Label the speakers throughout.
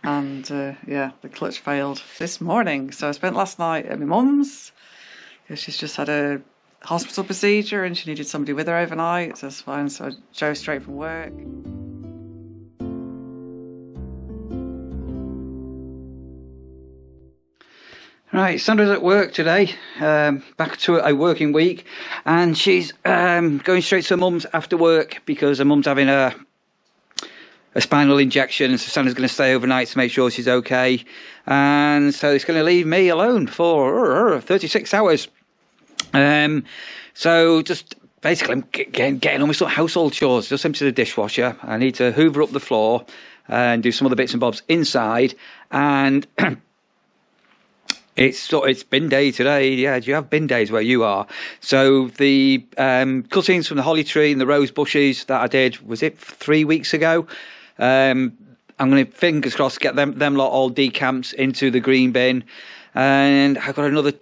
Speaker 1: And yeah, the clutch failed this morning. So I spent last night at my mum's because she's just had a hospital procedure and she needed somebody with her overnight. So that's fine. So I drove straight from work.
Speaker 2: Right, Sandra's at work today, back to a working week, and she's going straight to her mum's after work because her mum's having a spinal injection, so Sandra's going to stay overnight to make sure she's okay, and so it's going to leave me alone for 36 hours. So just basically I'm getting on with some household chores, just empty the dishwasher, I need to hoover up the floor and do some of the bits and bobs inside, and It's bin day today. Yeah, do you have bin days where you are? So the cuttings from the holly tree and the rose bushes that I did, was it 3 weeks ago? I'm going to, fingers crossed, get them lot all decamped into the green bin. And I've got another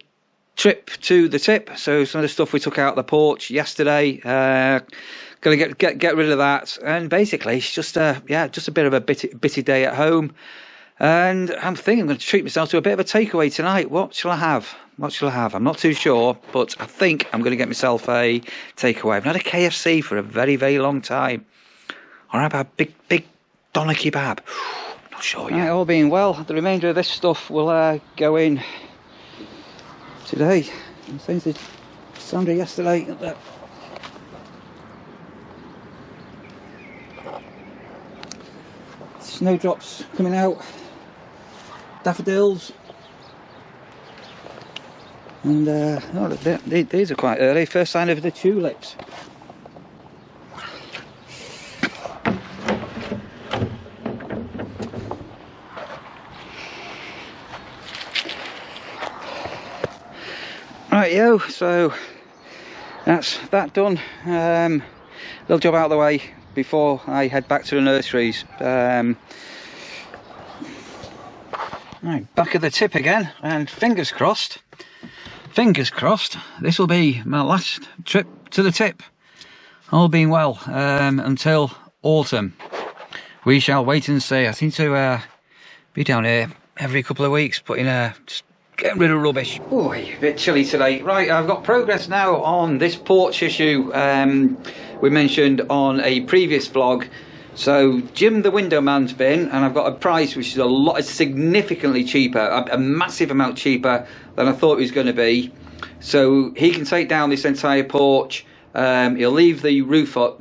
Speaker 2: trip to the tip. So some of the stuff we took out the porch yesterday, going to get rid of that. And basically, it's just a bit of a bitty day at home. And I'm thinking I'm going to treat myself to a bit of a takeaway tonight. What shall I have? I'm not too sure, but I think I'm going to get myself a takeaway. I've not had a KFC for a very, very long time. Or how about a big doner kebab? Not sure yet. Right, all being well, the remainder of this stuff will go in today. I'm saying to Sandra yesterday that Snowdrops coming out, daffodils, and these are quite early. First sign of the tulips. Right, yo. So that's that done. Little job out of the way before I head back to the nurseries. Right, back at the tip again, and fingers crossed, this will be my last trip to the tip, all being well, until autumn. We shall wait and see. I seem to be down here every couple of weeks, putting just getting rid of rubbish. Oh, a bit chilly today. Right, I've got progress now on this porch issue we mentioned on a previous vlog. So Jim the window man's been, and I've got a price which is significantly cheaper, a massive amount cheaper than I thought it was going to be. So he can take down this entire porch. He'll leave the roof on.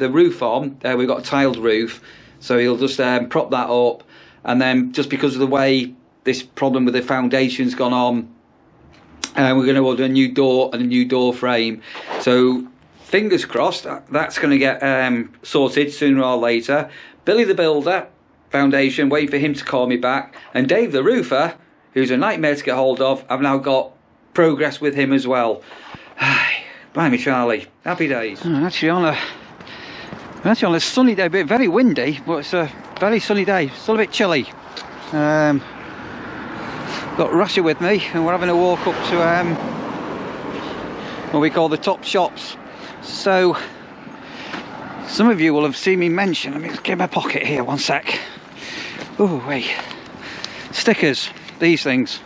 Speaker 2: We've got a tiled roof, so he'll just prop that up, and then just because of the way this problem with the foundation's gone on, we're going to order a new door and a new door frame. So fingers crossed that's going to get sorted sooner or later. Billy the builder, foundation, wait for him to call me back. And Dave the roofer, who's a nightmare to get hold of, I've now got progress with him as well. Blimey Charlie, happy days. I'm actually on a sunny day, but very windy, but it's a very sunny day. Still a bit chilly. Got Rasha with me, and we're having a walk up to what we call the top shops. So some of you will have seen me mention, let me just get my pocket here, one sec. Oh wait, stickers, these things,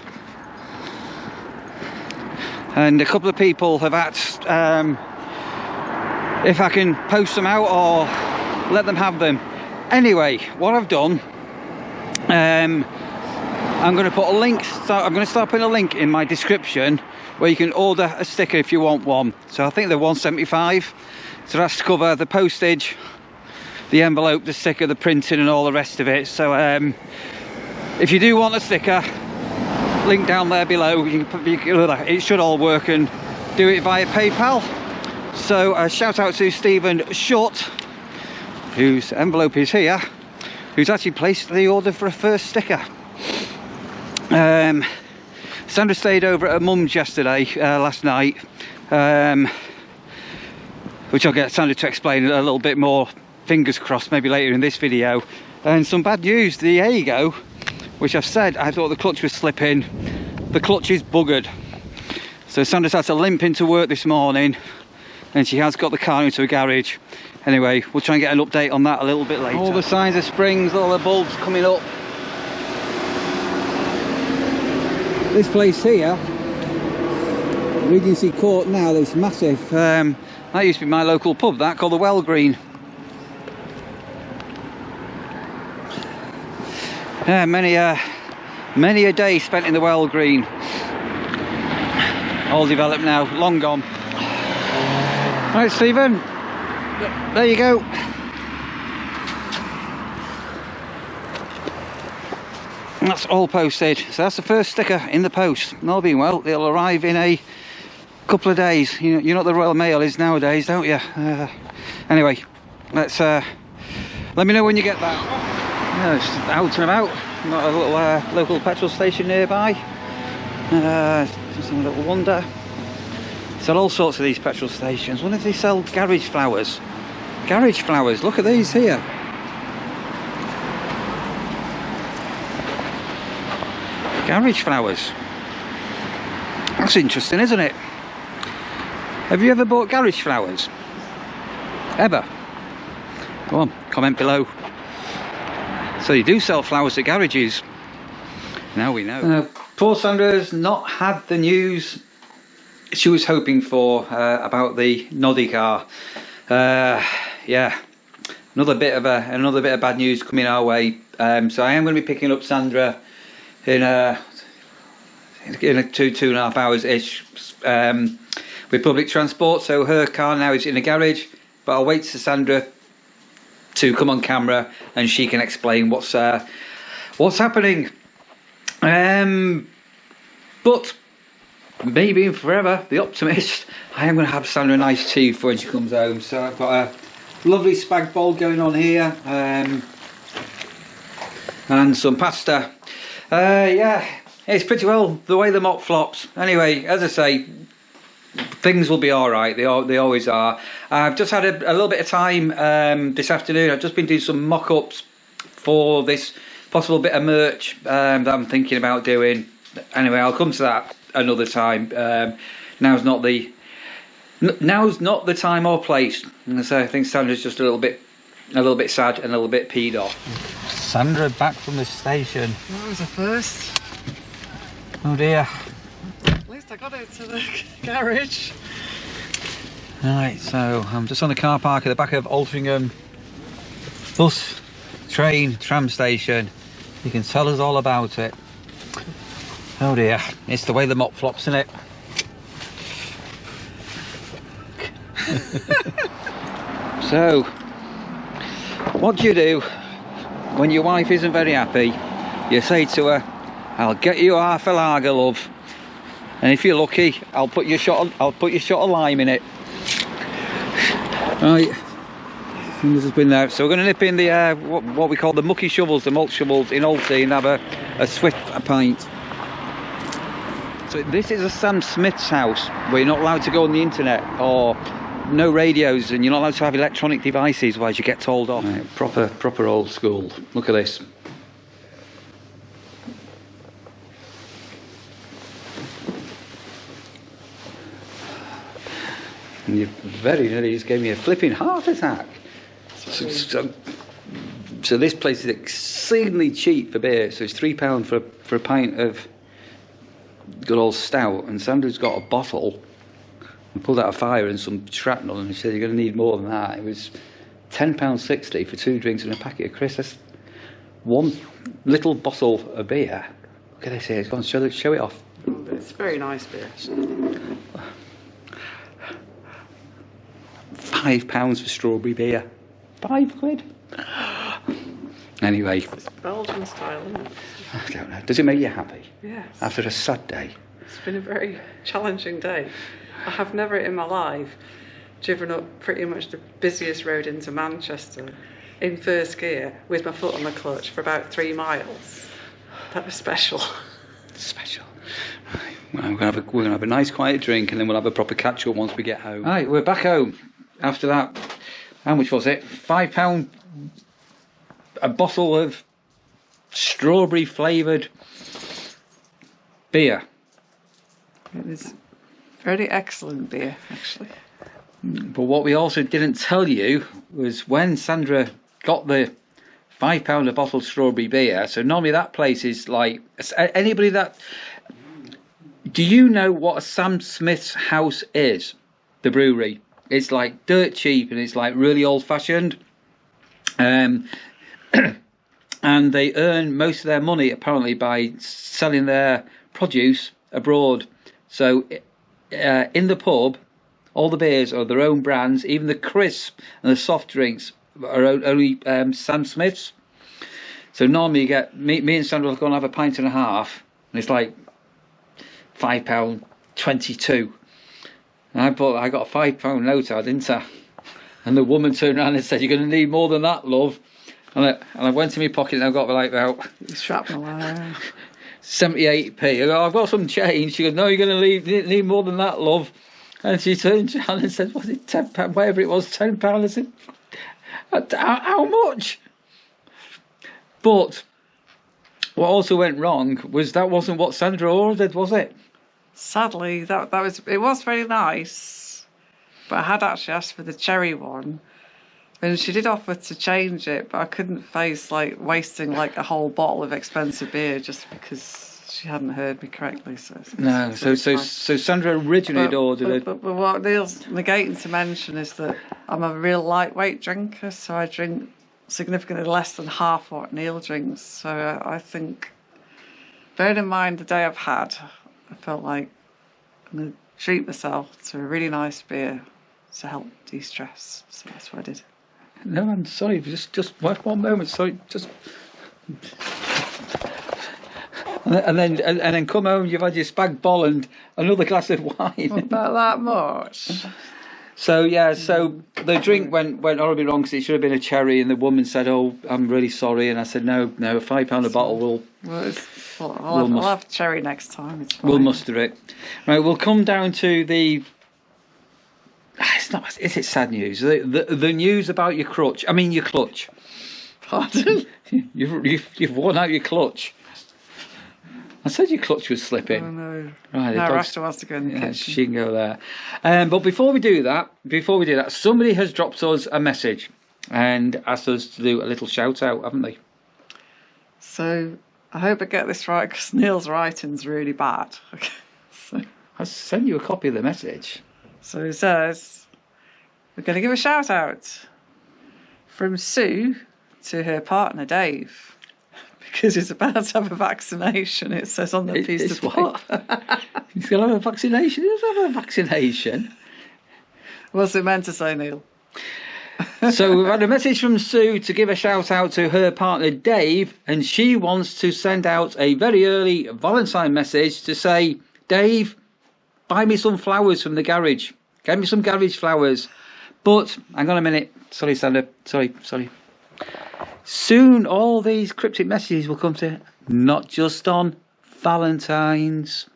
Speaker 2: and a couple of people have asked if I can post them out or let them have them. Anyway, what I've done, I'm going to put a link, I'm going to start putting a link in my description where you can order a sticker if you want one. So I think they're £1.75, so that's to cover the postage, the envelope, the sticker, the printing and all the rest of it. So if you do want a sticker, link down there below. It should all work, and do it via PayPal. So a shout out to Stephen Short, whose envelope is here, who's actually placed the order for a first sticker. Sandra stayed over at her mum's yesterday, last night, which I'll get Sandra to explain a little bit more, fingers crossed, maybe later in this video. And some bad news, the Aego, which I've said I thought the clutch was slipping, the clutch is buggered. So Sandra's had to limp into work this morning, and she has got the car into a garage. Anyway, we'll try and get an update on that a little bit later. All the signs of springs, all the bulbs coming up. This place here, Regency Court now, there's massive. That used to be my local pub, that called the Well Green. Yeah, many a day spent in the Well Green. All developed now, long gone. Right, Stephen, there you go. That's all posted. So that's the first sticker in the post. And all being well, it'll arrive in a couple of days. You know what the Royal Mail is nowadays, don't you? Anyway, let's let me know when you get that. Yeah, it's out and about. Got a little local petrol station nearby. Just a little wonder. Sell all sorts of these petrol stations. Wonder if they sell garage flowers. Garage flowers. Look at these here. Garage flowers. That's interesting, isn't it? Have you ever bought garage flowers? Ever? Go on, comment below. So you do sell flowers at garages. Now we know. Poor Sandra's not had the news she was hoping for about the Noddy car. Yeah, another bit of bad news coming our way. So I am going to be picking up Sandra in 2.5 hours ish with public transport. So her car now is in a garage, but I'll wait for Sandra to come on camera and she can explain what's happening. But me being forever the optimist, I am going to have Sandra a nice tea for when she comes home. So I've got a lovely spag bowl going on here, and some pasta. Yeah, it's pretty well the way the mop flops. Anyway, as I say, things will be all right. They always are. I've just had a little bit of time this afternoon. I've just been doing some mock-ups for this possible bit of merch that I'm thinking about doing. Anyway, I'll come to that another time. Now's not the time or place. And so I think Sandra's just a little bit sad and a little bit peed off. Sandra back from the station.
Speaker 1: That was a first.
Speaker 2: Oh dear.
Speaker 1: At least I got it to the garage.
Speaker 2: Right, so I'm just on the car park at the back of Altrincham bus, train, tram station. You can tell us all about it. Oh dear, it's the way the mop flops, isn't it? So, what do you do when your wife isn't very happy? You say to her, "I'll get you half a lager, love, and if you're lucky, I'll put your shot of lime in it." Right, this has been there. So we're going to nip in the what we call the mucky shovels, the mulch shovels in Alty, and have a swift pint. So this is a Sam Smith's house where you're not allowed to go on the internet, or no radios, and you're not allowed to have electronic devices, otherwise you get told off. Right, proper old school. Look at this. And you very nearly just gave me a flipping heart attack. So this place is exceedingly cheap for beer. So it's £3 for a pint of good old stout, and Sandra's got a bottle and pulled out a fire and some shrapnel, and she said you're going to need more than that. It was £10.60 for 2 drinks and a packet of crisps. That's one little bottle of beer. Look at this here. Go on, show it off.
Speaker 1: It's very nice beer.
Speaker 2: £5 for strawberry beer. £5. Anyway,
Speaker 1: It's Belgian style, isn't it?
Speaker 2: I don't know. Does it make you happy?
Speaker 1: Yes.
Speaker 2: After a sad day?
Speaker 1: It's been a very challenging day. I have never in my life driven up pretty much the busiest road into Manchester in first gear with my foot on the clutch for about 3 miles. That was special.
Speaker 2: Special. Right. Well, we're gonna have a nice quiet drink, and then we'll have a proper catch up once we get home. Right, we're back home. After that, how much was it? £5 a bottle of strawberry flavoured beer.
Speaker 1: It was very excellent beer, actually.
Speaker 2: But what we also didn't tell you was when Sandra got the £5 a bottle strawberry beer. So normally that place is like, anybody that Do you know what a Sam Smith's house is? The brewery. It's like dirt cheap and it's like really old fashioned. And they earn most of their money apparently by selling their produce abroad. So in the pub, all the beers are their own brands. Even the crisp and the soft drinks are only Sam Smith's. So normally you get me and Sandra will go and have a pint and a half, and it's like £5.22. And I got a £5 note out, didn't I? And the woman turned around and said, "You're going to need more than that, love." And I went to my pocket and I got like about
Speaker 1: shrapnel.
Speaker 2: 78p. I go, "I've got some change." She goes, "No, you're going to need more than that, love." And she turned around and said, "Was it £10? Whatever it was, £10." I said, "How much?" But what also went wrong was that wasn't what Sandra ordered, was it?
Speaker 1: Sadly, it was very nice, but I had actually asked for the cherry one, and she did offer to change it, but I couldn't face like wasting like a whole bottle of expensive beer just because she hadn't heard me correctly. So Sandra originally had ordered it.
Speaker 2: But
Speaker 1: what Neil's negating to mention is that I'm a real lightweight drinker, so I drink significantly less than half what Neil drinks. So I think, bearing in mind the day I've had, I felt like I'm going to treat myself to a really nice beer to help de-stress. So that's what I did.
Speaker 2: No, I'm sorry. Just one moment. Sorry, just. And then come home. You've had your spag bol and another glass of wine.
Speaker 1: Not that much.
Speaker 2: So yeah, so the drink went horribly wrong because it should have been a cherry, and the woman said, "Oh, I'm really sorry," and I said, "No, £5 a bottle will."
Speaker 1: I'll have cherry next time. It's fine.
Speaker 2: We'll muster it. Right, we'll come down to the. It's not. Is it sad news? The news about your crutch. I mean your clutch.
Speaker 1: Pardon?
Speaker 2: You've worn out your clutch. I said your clutch was slipping.
Speaker 1: Oh no.
Speaker 2: Right,
Speaker 1: now Rasta wants to go in the kitchen.
Speaker 2: She can go there. But before we do that, somebody has dropped us a message and asked us to do a little shout out, haven't they?
Speaker 1: So I hope I get this right because Neil's writing's really bad. Okay. So
Speaker 2: I sent you a copy of the message.
Speaker 1: So he says, we're going to give a shout out from Sue to her partner Dave because he's about to have a vaccination. It says on the piece of paper.
Speaker 2: He's going to have a vaccination? He doesn't have a vaccination.
Speaker 1: What's it meant to say, Neil?
Speaker 2: So we've had a message from Sue to give a shout out to her partner Dave, and she wants to send out a very early Valentine message to say, "Dave, buy me some flowers from the garage. Get me some garage flowers." But hang on a minute. Sorry, Sandra. Sorry. Soon all these cryptic messages will come to not just on Valentine's.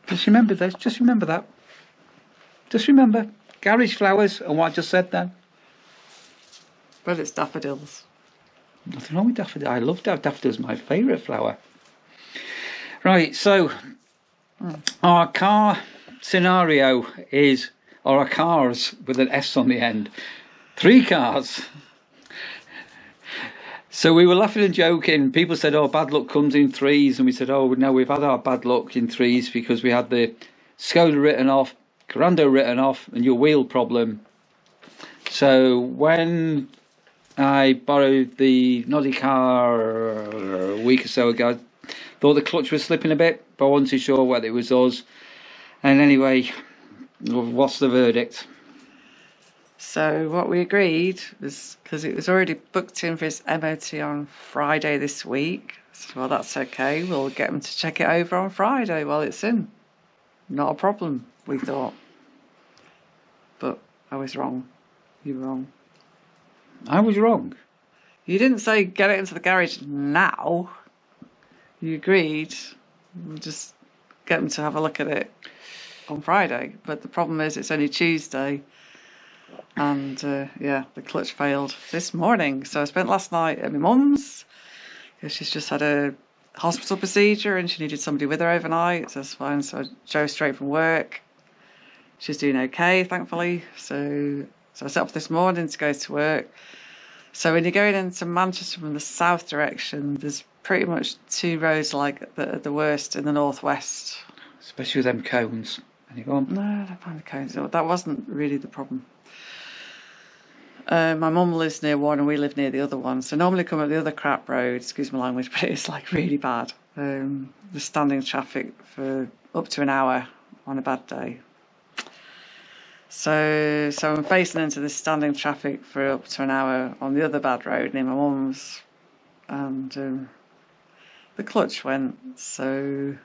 Speaker 2: Just remember this. Just remember that. Just remember garage flowers and what I just said then.
Speaker 1: Well, it's daffodils.
Speaker 2: Nothing wrong with daffodils. I love daffodils. My favourite flower. Right, so our car scenario is, or our cars with an S on the end. 3 cars. So we were laughing and joking. People said, "Oh, bad luck comes in 3s," and we said, "Oh, no, we've had our bad luck in 3s because we had the Skoda written off, Corando written off, and your wheel problem." So when I borrowed the Noddy car a week or so ago, I thought the clutch was slipping a bit, but I wasn't too sure whether it was us. And anyway, what's the verdict?
Speaker 1: So what we agreed was, because it was already booked in for his MOT on Friday this week, so well, that's okay, we'll get him to check it over on Friday while it's in. Not a problem, we thought. But I was wrong. You were wrong.
Speaker 2: I was wrong.
Speaker 1: You didn't say get it into the garage now. You agreed we'll just get him to have a look at it on Friday. But the problem is it's only Tuesday. And the clutch failed this morning. So I spent last night at my mum's because she's just had a hospital procedure and she needed somebody with her overnight. So that's fine. So I drove straight from work. She's doing okay, thankfully. So I set off this morning to go to work. So when you're going into Manchester from the south direction, there's pretty much 2 roads like the worst in the northwest.
Speaker 2: especially with them cones. And you go on.
Speaker 1: No, I don't mind the cones. That wasn't really the problem. My mum lives near one and we live near the other one. So normally come up the other crap road, excuse my language, but it's like really bad. The standing traffic for up to an hour on a bad day. So I'm facing into this standing traffic for up to an hour on the other bad road near my mum's. And the clutch went. So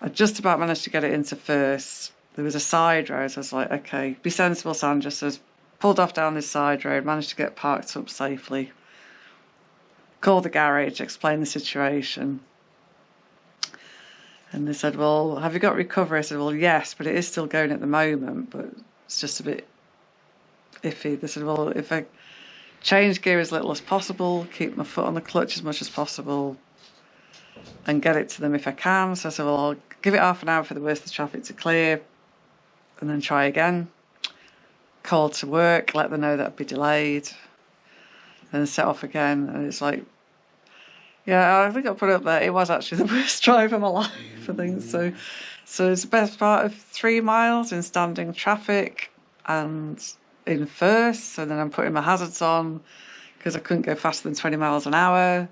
Speaker 1: I just about managed to get it into first. There was a side road. So I was like, okay, be sensible, Sandra. So pulled off down this side road, managed to get parked up safely. Called the garage, explained the situation. And they said, well, have you got recovery? I said, well, yes, but it is still going at the moment, but it's just a bit iffy. They said, well, if I change gear as little as possible, keep my foot on the clutch as much as possible, and get it to them if I can. So I said, well, I'll give it half an hour for the worst of the traffic to clear, and then try again. Called to work, let them know that I'd be delayed, then set off again. And it's like, yeah, I think I'll put it up there. It was actually the worst drive of my life for things. So it's the best part of 3 miles in standing traffic and in first. And then I'm putting my hazards on because I couldn't go faster than 20 miles an hour.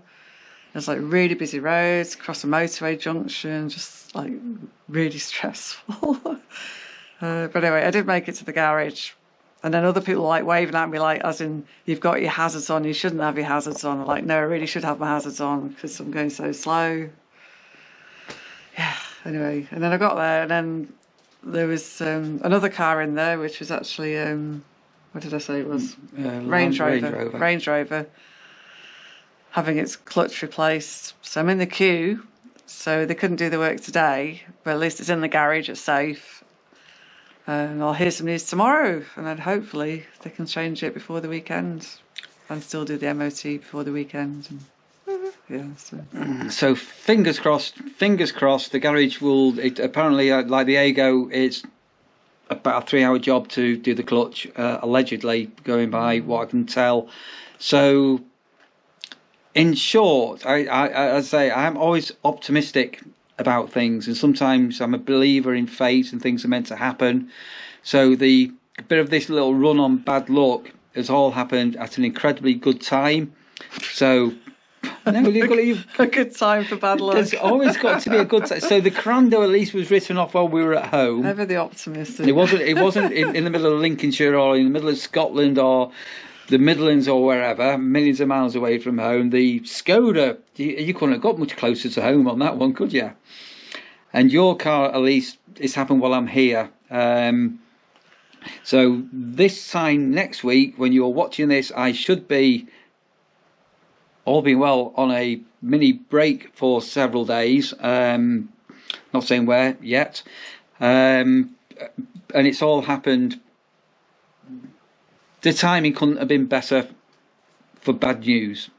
Speaker 1: There's like really busy roads, across a motorway junction, just like really stressful. But anyway, I did make it to the garage. And then other people like waving at me, like, as in, you've got your hazards on, you shouldn't have your hazards on. I'm like, no, I really should have my hazards on because I'm going so slow. Yeah, anyway. And then I got there, and then there was another car in there, which was actually, what did I say it was? Range Rover. Having its clutch replaced. So I'm in the queue, so they couldn't do the work today, but at least it's in the garage, it's safe. And I'll hear some news tomorrow, and then hopefully they can change it before the weekend and still do the MOT before the weekend. And, yeah.
Speaker 2: So fingers crossed. The garage will. Apparently, like the Ago, it's about a 3-hour job to do the clutch, allegedly, going by what I can tell. So, in short, I say I am always optimistic about things, and sometimes I'm a believer in fate and things are meant to happen. So the bit of this little run on bad luck has all happened at an incredibly good time. So no,
Speaker 1: a good time for bad luck.
Speaker 2: There's always got to be a good time. So the Crando at least was written off while we were at home.
Speaker 1: Ever the optimist.
Speaker 2: It wasn't in the middle of Lincolnshire or in the middle of Scotland or the Midlands or wherever, millions of miles away from home. The Skoda, you couldn't have got much closer to home on that one, could you? And your car, at least, it's happened while I'm here. So this time next week, when you're watching this, I should be, all being well, on a mini break for several days. Not saying where yet. And it's all happened. The timing couldn't have been better for bad news.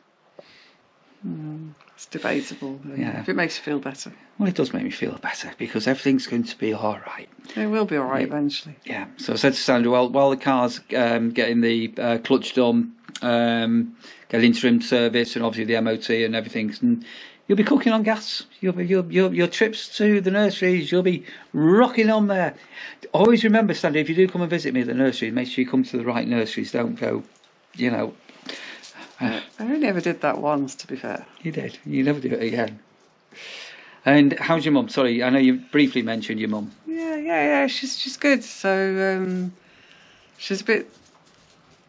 Speaker 1: It's debatable.
Speaker 2: Yeah.
Speaker 1: If it makes you feel better.
Speaker 2: Well, it does make me feel better because everything's going to be all right.
Speaker 1: It will be all right eventually.
Speaker 2: Yeah. So I said to Sandra, well, while the car's getting the clutch done, get interim service and obviously the MOT and everything, and you'll be cooking on gas. Your trips to the nurseries, you'll be rocking on there. Always remember, Sandra, if you do come and visit me at the nursery, make sure you come to the right nurseries. Don't go,
Speaker 1: I only ever did that once, to be fair.
Speaker 2: You did. You never do it again. And how's your mum? Sorry, I know you briefly mentioned your mum.
Speaker 1: Yeah. She's good. So she's a bit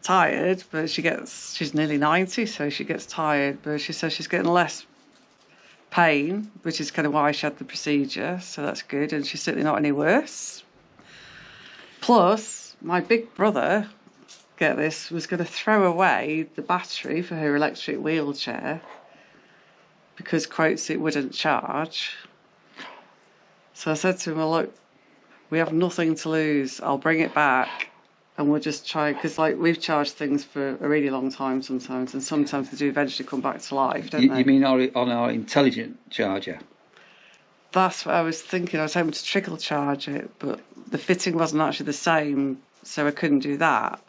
Speaker 1: tired, but she's nearly 90, so she gets tired. But she says she's getting less pain, which is kind of why she had the procedure. So that's good, and she's certainly not any worse. Plus, my big brother, get this, was going to throw away the battery for her electric wheelchair because, quotes, it wouldn't charge. So I said to him, well, look, we have nothing to lose. I'll bring it back and we'll just try, because like we've charged things for a really long time sometimes, and sometimes they do eventually come back to life, don't they?
Speaker 2: You mean on our intelligent charger?
Speaker 1: That's what I was thinking. I was hoping to trickle charge it, but the fitting wasn't actually the same, so I couldn't do that.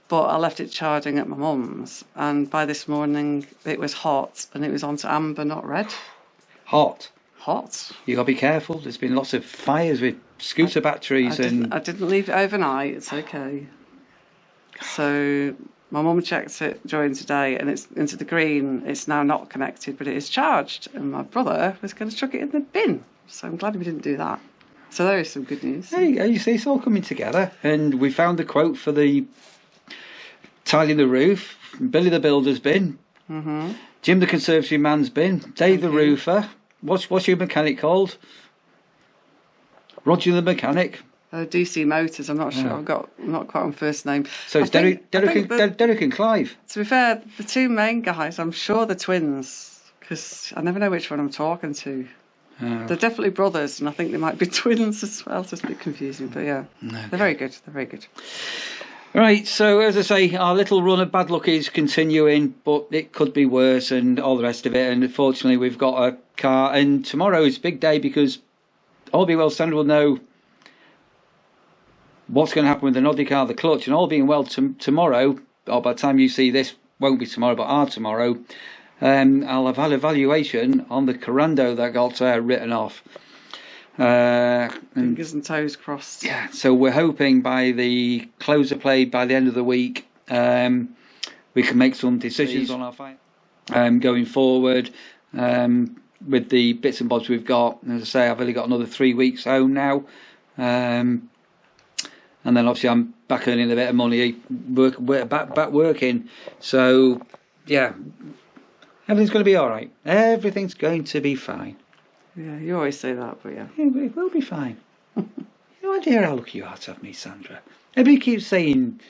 Speaker 1: But I left it charging at my mum's, and by this morning it was hot, and it was on to amber, not red.
Speaker 2: Hot?
Speaker 1: hot.
Speaker 2: You got to be careful. There's been lots of fires with scooter batteries
Speaker 1: I didn't leave it overnight. It's okay. So my mum checked it during today, and it's into the green. It's now not connected, but it is charged. And my brother was going to chuck it in the bin. So I'm glad we didn't do that. So there is some good news.
Speaker 2: There you go. You see, it's all coming together. And we found the quote for the tiling the roof. Billy the builder's bin. Mm-hmm. Jim the conservatory man's bin. Dave the roofer. What's your mechanic called? Roger the mechanic.
Speaker 1: DC Motors. I'm not sure. I'm not quite on first name.
Speaker 2: So it's Derek and Clive.
Speaker 1: To be fair, the two main guys, I'm sure they're twins, because I never know which one I'm talking to. They're definitely brothers, and I think they might be twins as well. So it's a bit confusing, but yeah, okay. They're very good. They're very good.
Speaker 2: Right, so as I say, our little run of bad luck is continuing, but it could be worse and all the rest of it. And unfortunately, we've got a car, and tomorrow is a big day because all being well, Sandra will know what's going to happen with the Noddy car, the clutch, and all being well, tomorrow, or by the time you see this, won't be tomorrow, but tomorrow, I'll have had a valuation on the Corando that got written off.
Speaker 1: Fingers and toes crossed.
Speaker 2: Yeah, so we're hoping by the close of play, by the end of the week, we can make some decisions on our fight going forward with the bits and bobs we've got. As I say, I've only got another 3 weeks home now, and then obviously I'm back earning a bit of money, back working. So yeah, everything's going to be all right. Everything's going to be fine.
Speaker 1: Yeah, you always say that, but yeah.
Speaker 2: It will be fine. No idea how lucky you are to have me, Sandra. Everybody keeps saying,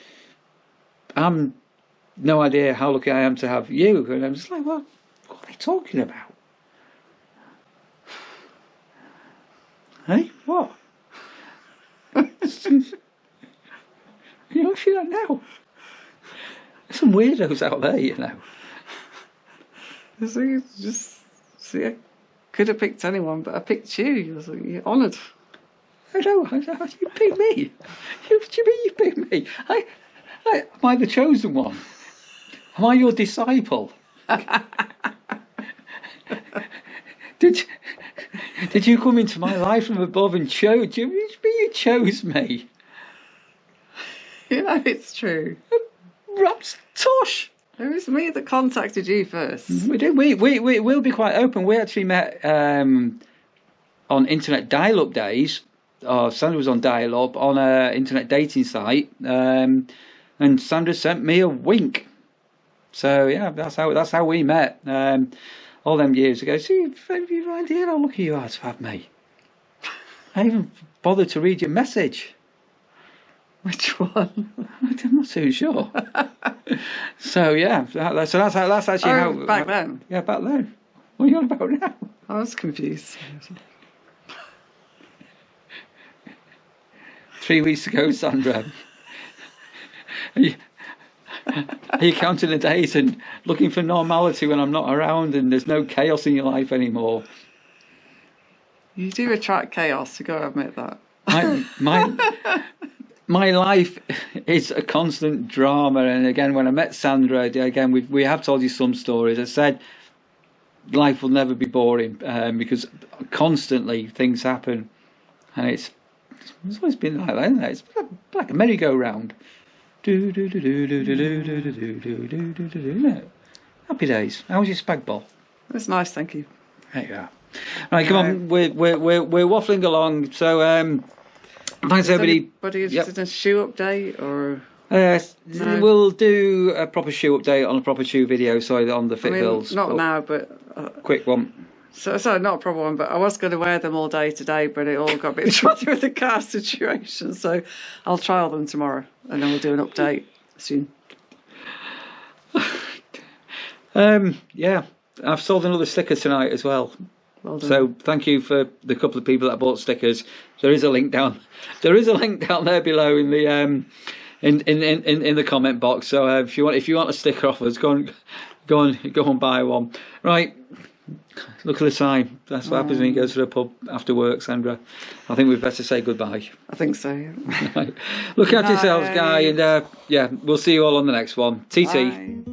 Speaker 2: I'm no idea how lucky I am to have you. And I'm just like, what are they talking about? Hey, what? You don't see that now? There's some weirdos out there, you know.
Speaker 1: I could have picked anyone, but I picked you. You're honoured.
Speaker 2: I know. You picked me. What do you mean you picked me? Am I the chosen one? Am I your disciple? Did you come into my life from above and chose? You chose me.
Speaker 1: You know, it's true.
Speaker 2: That's tosh.
Speaker 1: It was me that contacted you first.
Speaker 2: We did. We'll be quite open. We actually met on internet dial-up days. Sandra was on dial-up on an internet dating site, and Sandra sent me a wink. So yeah, that's how we met all them years ago. See, have you no idea how lucky you are to have me? I even bothered to read your message.
Speaker 1: Which one?
Speaker 2: I'm not too sure. So yeah, that's actually how.
Speaker 1: Back then.
Speaker 2: Yeah, back then. What are you on about now?
Speaker 1: I was confused.
Speaker 2: 3 weeks ago, Sandra. Are you counting the days and looking for normality when I'm not around and there's no chaos in your life anymore?
Speaker 1: You do attract chaos. You got to admit that.
Speaker 2: My life is a constant drama, and again, when I met Sandra, again we have told you some stories. I said life will never be boring because constantly things happen, and it's always been like that, isn't it? It's like a merry-go-round. Happy days. How was your spag bol?
Speaker 1: It was nice, thank you.
Speaker 2: There you are. Right, come on, we're waffling along. So thanks everybody.
Speaker 1: Is it a shoe update or?
Speaker 2: No. We'll do a proper shoe update on a proper shoe video. Sorry, on the FitVille.
Speaker 1: Not now, but
Speaker 2: quick one.
Speaker 1: So not a proper one, but I was going to wear them all day today, but it all got a bit tricky with the car situation. So I'll trial them tomorrow, and then we'll do an update soon. Yeah, I've sold another sticker tonight as well. Well done.
Speaker 2: So thank you for the couple of people that bought stickers. There is a link down. There is a link down there below in the in the comment box. So if you want a sticker off us, go and buy one. Right. Look at the time. That's what happens when you go to the pub after work, Sandra. I think we'd better say goodbye.
Speaker 1: I think so. Yeah.
Speaker 2: Right. Look after yourselves, guy, and yeah, we'll see you all on the next one. TT.
Speaker 1: Bye.